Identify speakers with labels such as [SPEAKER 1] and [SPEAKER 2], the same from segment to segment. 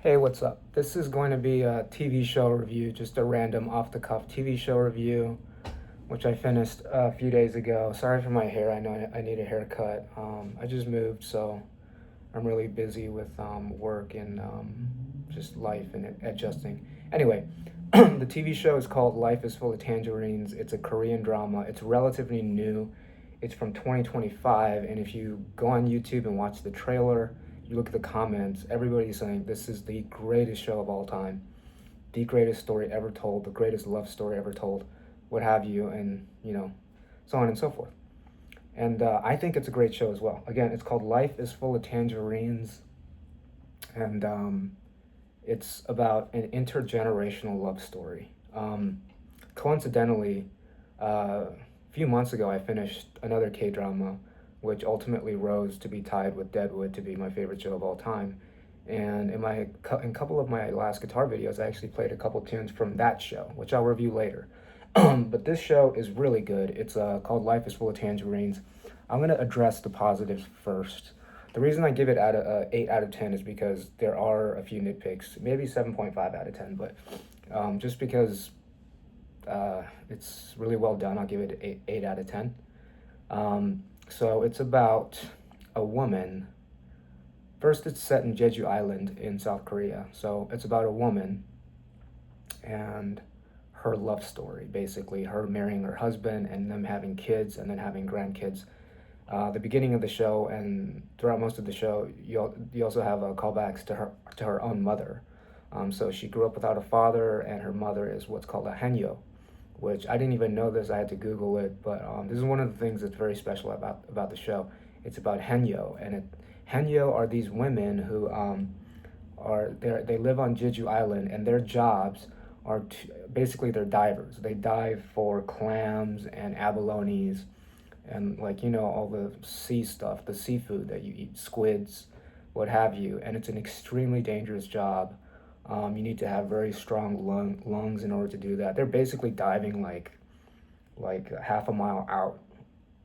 [SPEAKER 1] Hey, what's up? This is going to be a TV show review, just a random off the cuff TV show review, which I finished a few days ago. Sorry for my hair, I know I need a haircut. I just moved, so I'm really busy with work and just life and adjusting. Anyway, the TV show is called Life is Full of Tangerines. It's a Korean drama, it's relatively new. It's from 2025, and if you go on YouTube and watch the trailer, you look at the comments, everybody's saying this is the greatest show of all time, the greatest story ever told, the greatest love story ever told, what have you, and so on and so forth. And I think it's a great show as well. Again, it's called Life is Full of Tangerines, and it's about an intergenerational love story. Coincidentally, a few months ago, I finished another K drama, which ultimately rose to be tied with Deadwood to be my favorite show of all time. And in in a couple of my last guitar videos, I actually played a couple tunes from that show, which I'll review later. But this show is really good. It's called Life is Full of Tangerines. I'm going to address the positives first. The reason I give it out of 8 out of 10 is because there are a few nitpicks, maybe 7.5 out of 10, but just because it's really well done, I'll give it 8 out of 10. So it's about a woman. First, it's set in Jeju Island in South Korea. So it's about a woman and her love story, basically, her marrying her husband and them having kids and then having grandkids. The beginning of the show and throughout most of the show, you also have callbacks to her own mother. So she grew up without a father, and her mother is what's called a hanyo, which I didn't even know this. I had to Google it, but this is one of the things that's very special about the show. It's about hanyo, and hanyo are these women who they live on Jeju Island, and their jobs are basically they're divers. They dive for clams and abalones and all the sea stuff, the seafood that you eat, squids, what have you. And it's an extremely dangerous job. You need to have very strong lungs in order to do that. They're basically diving like half a mile out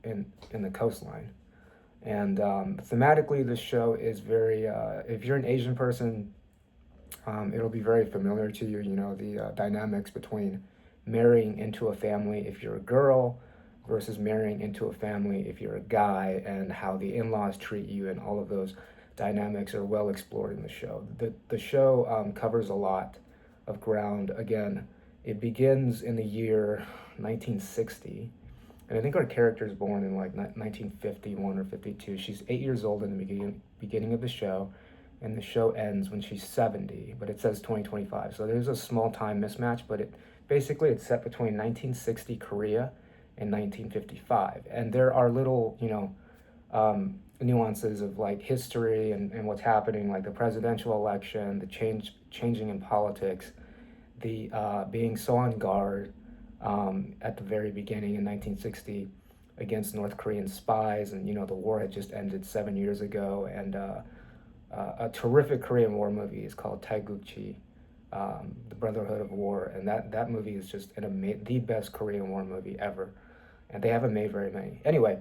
[SPEAKER 1] in the coastline. And thematically, this show is very. If you're an Asian person, it'll be very familiar to you. You know the dynamics between marrying into a family if you're a girl versus marrying into a family if you're a guy, and how the in-laws treat you, and all of those dynamics are well explored in the show. The show covers a lot of ground. Again, it begins in the year 1960, and I think our character is born in like 1951 or 52. She's 8 years old in the beginning of the show, and the show ends when she's 70, but it says 2025. So there's a small time mismatch, but it's set between 1960 Korea and 1955. And there are little, nuances of like history and what's happening, like the presidential election, the changing in politics, the being so on guard at the very beginning in 1960 against North Korean spies, and the war had just ended 7 years ago, and a terrific Korean War movie is called Taegukchi, The Brotherhood of War, and that movie is just the best Korean War movie ever, and they haven't made very many. Anyway,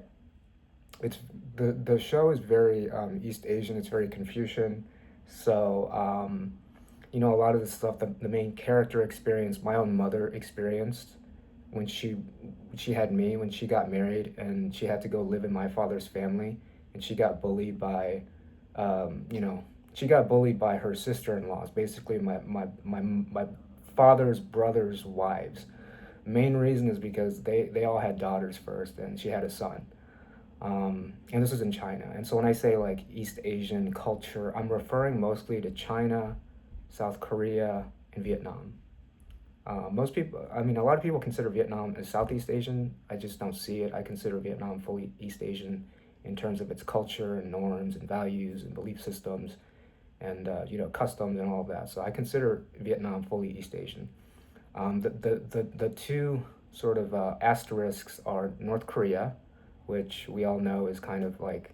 [SPEAKER 1] it's the show is very East Asian. It's very Confucian. So a lot of the stuff that the main character experienced, my own mother experienced when she had me when she got married, and she had to go live in my father's family, and she got bullied by, she got bullied by her sister-in-laws, basically my father's brother's wives. Main reason is because they all had daughters first, and she had a son. And this is in China. And so when I say like East Asian culture, I'm referring mostly to China, South Korea, and Vietnam. A lot of people consider Vietnam as Southeast Asian. I just don't see it. I consider Vietnam fully East Asian in terms of its culture and norms and values and belief systems and customs and all of that. So I consider Vietnam fully East Asian. The two sort of asterisks are North Korea, which we all know is kind of like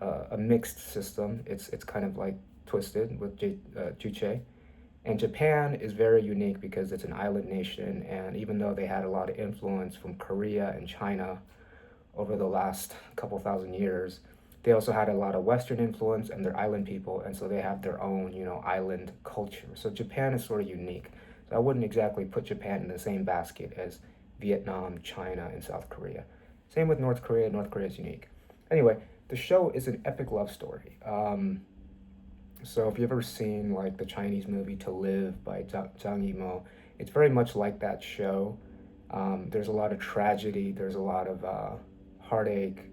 [SPEAKER 1] a mixed system. It's kind of like twisted with Juche. And Japan is very unique because it's an island nation, and even though they had a lot of influence from Korea and China over the last couple thousand years, They also had a lot of Western influence, and they're island people, and so they have their own, island culture. So Japan is sort of unique. So I wouldn't exactly put Japan in the same basket as Vietnam, China, and South Korea. Same with North Korea. North Korea is unique. Anyway, the show is an epic love story. So if you've ever seen like the Chinese movie To Live by Zhang Yimou, it's very much like that show. There's a lot of tragedy. There's a lot of heartache,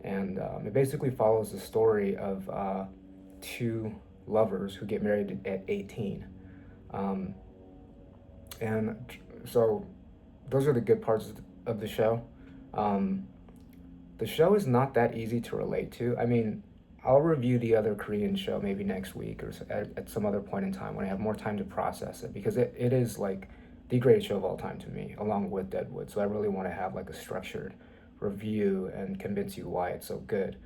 [SPEAKER 1] and it basically follows the story of two lovers who get married at 18. Um, and so those are the good parts of the show. Um, the show is not that easy to relate to. I mean, I'll review the other Korean show maybe next week or at some other point in time when I have more time to process it, because it is like the greatest show of all time to me, along with Deadwood. So I really want to have like a structured review and convince you why it's so good.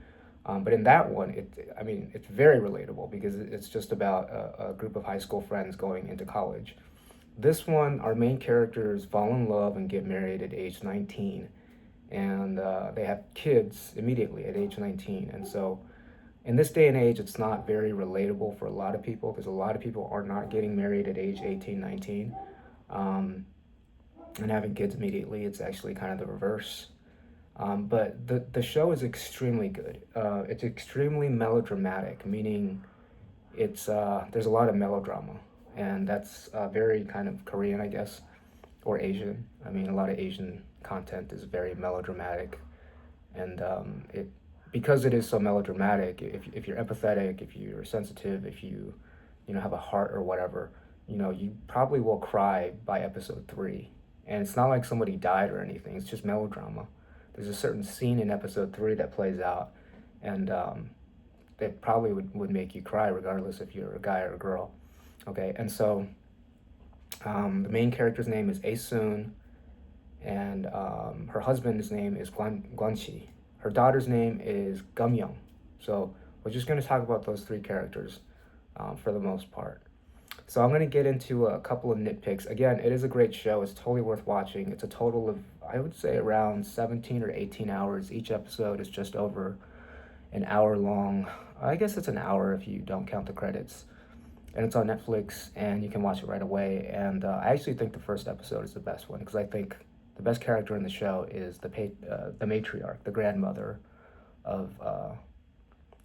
[SPEAKER 1] But in that one, I mean, it's very relatable because it's just about a group of high school friends going into college. This one, our main characters fall in love and get married at age 19, and they have kids immediately at age 19. And so, in this day and age, it's not very relatable for a lot of people because a lot of people are not getting married at age 18, 19, and having kids immediately. It's actually kind of the reverse. But the show is extremely good. It's extremely melodramatic, meaning there's a lot of melodrama, and that's very kind of Korean, I guess, or Asian. I mean, a lot of Asian content is very melodramatic, and it because it is so melodramatic. If you're empathetic, if you're sensitive, if you have a heart or whatever, you probably will cry by episode three. And it's not like somebody died or anything. It's just melodrama. There's a certain scene in episode three that plays out, and that probably would make you cry regardless if you're a guy or a girl. Okay, and so the main character's name is Ae-soon, and her husband's name is Guan-chi. Her daughter's name is Gum-young. So we're just going to talk about those three characters for the most part. So I'm going to get into a couple of nitpicks. Again, it is a great show. It's totally worth watching. It's a total of, I would say, around 17 or 18 hours. Each episode is just over an hour long. I guess it's an hour if you don't count the credits. And it's on Netflix, and you can watch it right away. And I actually think the first episode is the best one because I think the best character in the show is the matriarch, the grandmother of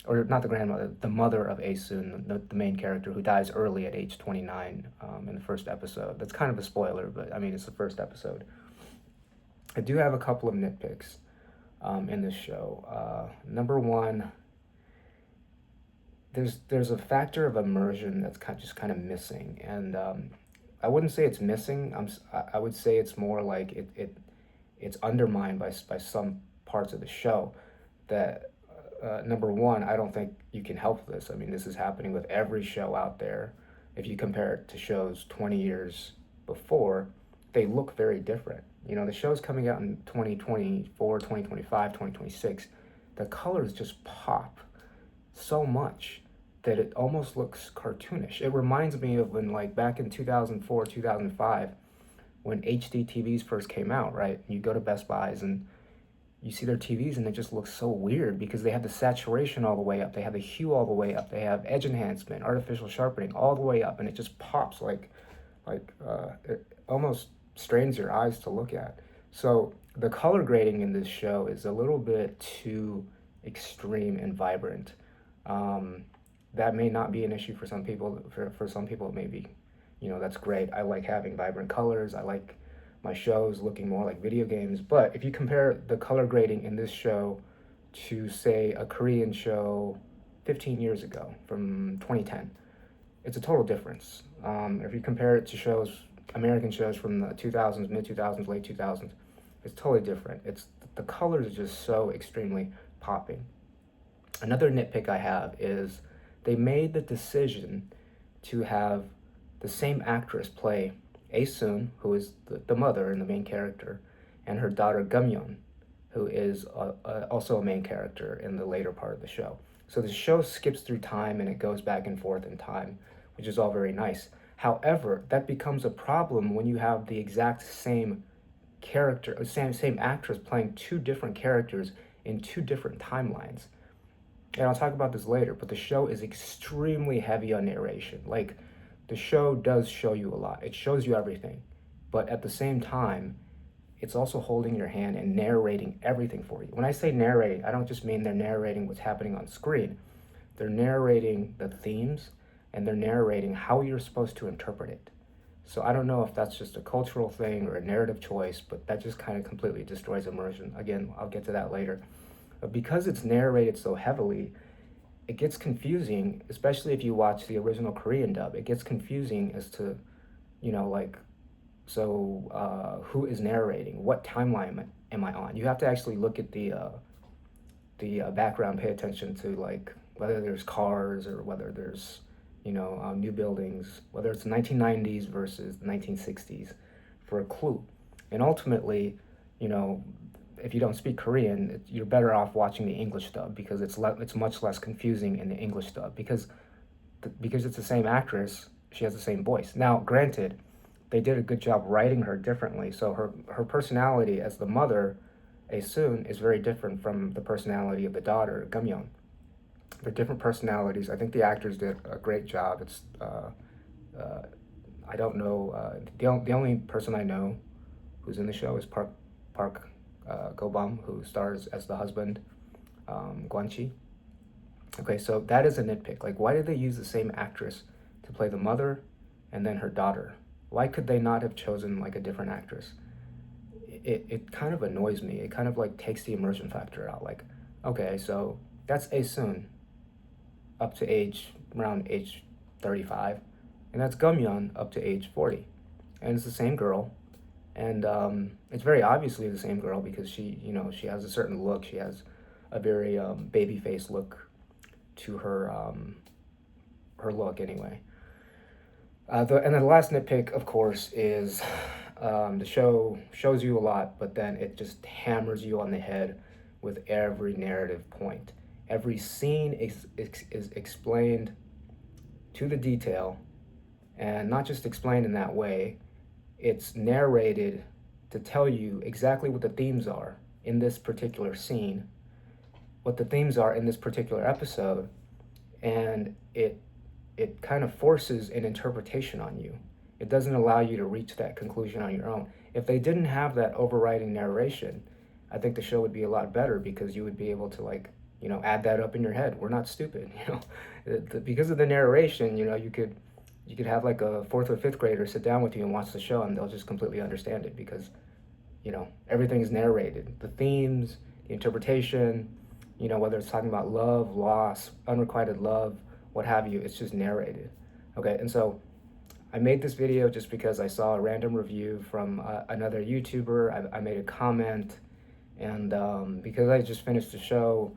[SPEAKER 1] or not the grandmother, the mother of Ae-soon, the main character who dies early at age 29 in the first episode. That's kind of a spoiler, but I mean, it's the first episode. I do have a couple of nitpicks in this show. Number one, there's a factor of immersion that's just kind of missing, and I wouldn't say it's missing. I would say it's more like it's undermined by some parts of the show that number one, I don't think you can help this. I mean, this is happening with every show out there. If you compare it to shows 20 years before, they look very different. The shows coming out in 2024, 2025, 2026, the colors just pop so much that it almost looks cartoonish. It reminds me of when, like, back in 2004, 2005, when HD TVs first came out, right? You go to Best Buys and you see their TVs and it just looks so weird because they have the saturation all the way up, they have the hue all the way up, they have edge enhancement, artificial sharpening all the way up, and it just pops like it almost strains your eyes to look at. So the color grading in this show is a little bit too extreme and vibrant. That may not be an issue for some people. For some people, it may be, that's great. I like having vibrant colors. I like my shows looking more like video games. But if you compare the color grading in this show to, say, a Korean show 15 years ago from 2010, it's a total difference. If you compare it to American shows from the 2000s, mid 2000s, late 2000s, it's totally different. The colors are just so extremely popping. Another nitpick I have is they made the decision to have the same actress play Ae-soon, who is the mother and the main character, and her daughter Gum-yeon, who is also a main character in the later part of the show. So the show skips through time and it goes back and forth in time, which is all very nice. However, that becomes a problem when you have the exact same character, same actress playing two different characters in two different timelines. and I'll talk about this later, but the show is extremely heavy on narration. Like, the show does show you a lot, it shows you everything, but at the same time, it's also holding your hand and narrating everything for you. When I say narrating, I don't just mean they're narrating what's happening on screen, they're narrating the themes and they're narrating how you're supposed to interpret it. So I don't know if that's just a cultural thing or a narrative choice, but that just kind of completely destroys immersion. Again, I'll get to that later. But because it's narrated so heavily, it gets confusing, especially if you watch the original Korean dub. It gets confusing as to, like, so who is narrating? What timeline am I on? You have to actually look at the background, pay attention to like whether there's cars or whether there's new buildings, whether it's 1990s versus 1960s, for a clue. And ultimately, you know, if you don't speak Korean, you're better off watching the English dub because it's much less confusing in the English dub because it's the same actress, she has the same voice. Now, granted, they did a good job writing her differently, so her personality as the mother, Ae-soon, is very different from the personality of the daughter, Gumyeon. They're different personalities. I think the actors did a great job. It's uh, I don't know the only person I know who's in the show is Park Go-bum, who stars as the husband, Guan-chi. Okay, so that is a nitpick. Like, why did they use the same actress to play the mother and then her daughter? Why could they not have chosen like a different actress? It kind of annoys me. It kind of like takes the immersion factor out. Like, okay, so that's Ae-soon up to around age 35, and that's Gumyeon up to age 40, and it's the same girl, and it's very obviously the same girl because she has a certain look. She has a very baby face look to her look anyway. And then the last nitpick, of course, is the show shows you a lot, but then it just hammers you on the head with every narrative point. Every scene is explained to the detail, and not just explained in that way, it's narrated to tell you exactly what the themes are in this particular scene, what the themes are in this particular episode, and it kind of forces an interpretation on you. It doesn't allow you to reach that conclusion on your own. If they didn't have that overriding narration, I think the show would be a lot better because you would be able to add that up in your head. We're not stupid, because of the narration, you could have like a fourth or fifth grader sit down with you and watch the show and they'll just completely understand it because, everything is narrated. The themes, the interpretation, whether it's talking about love, loss, unrequited love, what have you, it's just narrated. Okay, and so I made this video just because I saw a random review from another YouTuber. I made a comment, and because I just finished the show,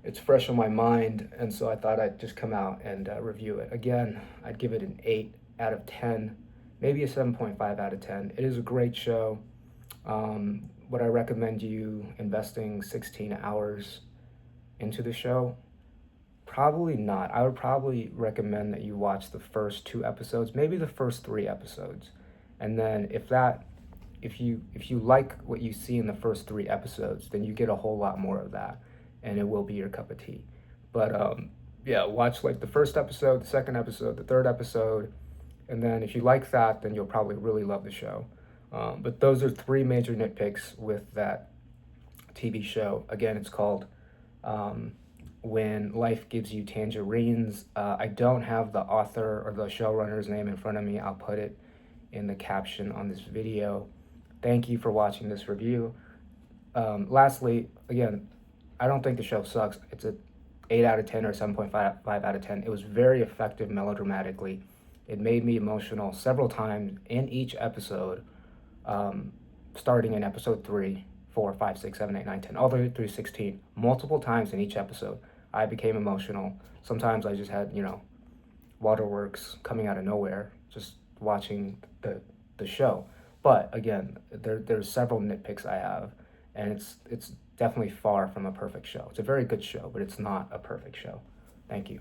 [SPEAKER 1] it's fresh on my mind, and so I thought I'd just come out and review it. Again, I'd give it an 8 out of 10, maybe a 7.5 out of 10. It is a great show. Would I recommend you investing 16 hours into the show? Probably not. I would probably recommend that you watch the first 2 episodes, maybe the first 3 episodes. And then if you like what you see in the first 3 episodes, then you get a whole lot more of that and it will be your cup of tea. But yeah, watch like the first episode, the second episode, the third episode, and then if you like that, then you'll probably really love the show. But those are 3 major nitpicks with that TV show. Again, it's called When Life Gives You Tangerines. I don't have the author or the showrunner's name in front of me. I'll put it in the caption on this video. Thank you for watching this review. Lastly, again, I don't think the show sucks. It's a 8 out of 10 or 7.5 out of 10. It was very effective melodramatically. It made me emotional several times in each episode, starting in episode 3, 4, 5, 6, 7, 8, 9, 10, all the way through 16. Multiple times in each episode, I became emotional. Sometimes I just had, waterworks coming out of nowhere, just watching the show. But again, there's several nitpicks I have, and it's definitely far from a perfect show. It's a very good show, but it's not a perfect show. Thank you.